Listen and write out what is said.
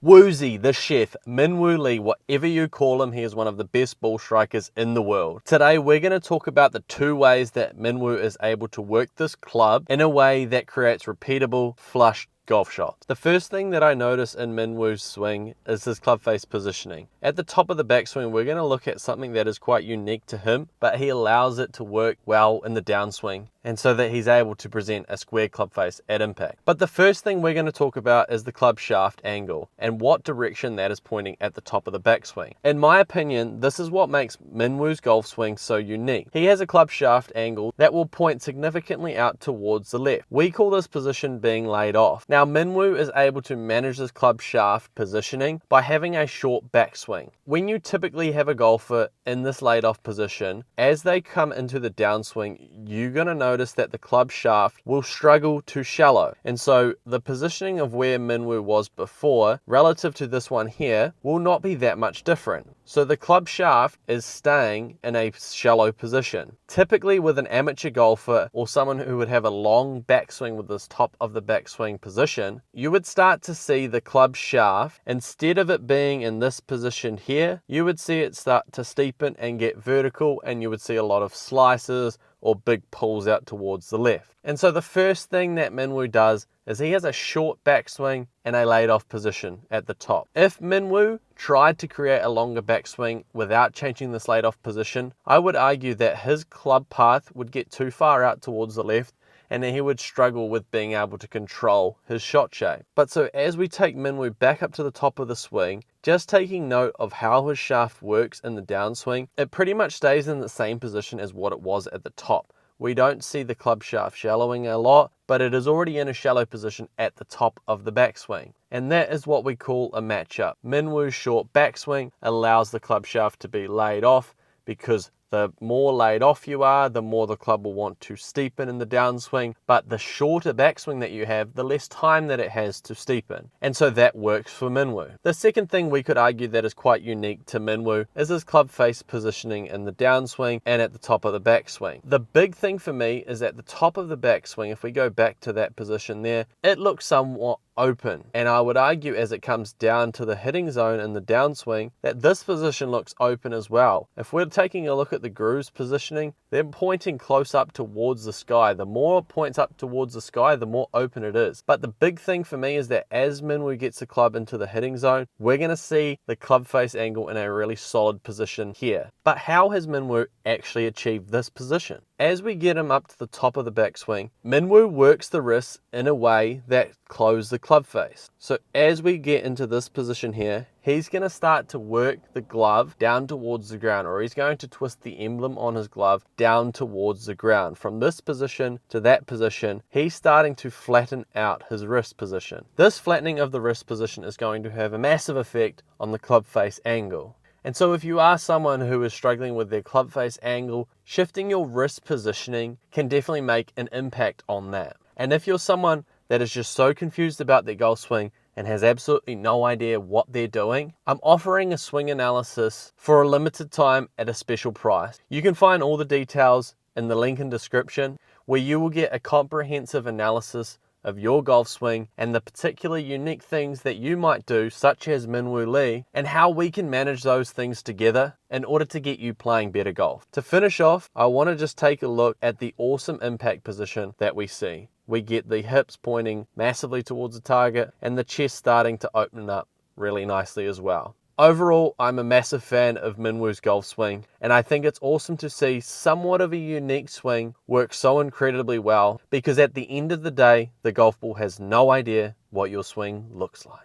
Woozy, the chef, Minwoo Lee, whatever you call him, he is one of the best ball strikers in the world. Today we're going to talk about the two ways that Minwoo is able to work this club in a way that creates repeatable, flush golf shots. The first thing that I notice in Minwoo's swing is his club face positioning. At the top of the backswing, we're going to look at something that is quite unique to him, but he allows it to work well in the downswing, and so that he's able to present a square club face at impact. But the first thing we're going to talk about is the club shaft angle and what direction that is pointing at the top of the backswing. In my opinion, this is what makes Minwoo's golf swing so unique. He has a club shaft angle that will point significantly out towards the left. We call this position being laid off. Now, Minwoo is able to manage this club shaft positioning by having a short backswing. When you typically have a golfer in this laid off position, as they come into the downswing, you're going to notice that the club shaft will struggle to shallow. And so the positioning of where Minwoo was before relative to this one here will not be that much different. So the club shaft is staying in a shallow position. Typically with an amateur golfer or someone who would have a long backswing with this top of the backswing position, you would start to see the club shaft, instead of it being in this position here, you would see it start to steepen and get vertical, and you would see a lot of slices or big pulls out towards the left. And so the first thing that Minwoo does is he has a short backswing and a laid off position at the top. If Minwoo tried to create a longer backswing without changing this laid off position, I would argue that his club path would get too far out towards the left, and then he would struggle with being able to control his shot shape. But so as we take Minwoo back up to the top of the swing, just taking note of how his shaft works in the downswing, it pretty much stays in the same position as what it was at the top. We don't see the club shaft shallowing a lot, but it is already in a shallow position at the top of the backswing. And that is what we call a matchup. Minwoo's short backswing allows the club shaft to be laid off, because the more laid off you are, the more the club will want to steepen in the downswing, but the shorter backswing that you have, the less time that it has to steepen. And so that works for Minwoo. The second thing we could argue that is quite unique to Minwoo is his club face positioning in the downswing and at the top of the backswing. The big thing for me is at the top of the backswing, if we go back to that position there, it looks somewhat open, and I would argue as it comes down to the hitting zone in the downswing that this position looks open as well. If we're taking a look at the grooves positioning, they're pointing close up towards the sky. The more it points up towards the sky, the more open it is. But the big thing for me is that as Minwoo gets the club into the hitting zone, we're going to see the club face angle in a really solid position here. But how has Minwoo actually achieved this position? As we get him up to the top of the backswing, Minwoo works the wrists in a way that close the club face. So as we get into this position here, he's going to start to work the glove down towards the ground, or he's going to twist the emblem on his glove down towards the ground. From this position to that position, he's starting to flatten out his wrist position. This flattening of the wrist position is going to have a massive effect on the club face angle. And so if you are someone who is struggling with their club face angle, shifting your wrist positioning can definitely make an impact on that. And if you're someone that is just so confused about their golf swing and has absolutely no idea what they're doing, I'm offering a swing analysis for a limited time at a special price. You can find all the details in the link in description, where you will get a comprehensive analysis of your golf swing and the particular unique things that you might do, such as Minwoo Lee, and how we can manage those things together in order to get you playing better golf. To finish off, I want to just take a look at the awesome impact position that we see. We get the hips pointing massively towards the target and the chest starting to open up really nicely as well. Overall, I'm a massive fan of Minwoo's golf swing, and I think it's awesome to see somewhat of a unique swing work so incredibly well, because at the end of the day, the golf ball has no idea what your swing looks like.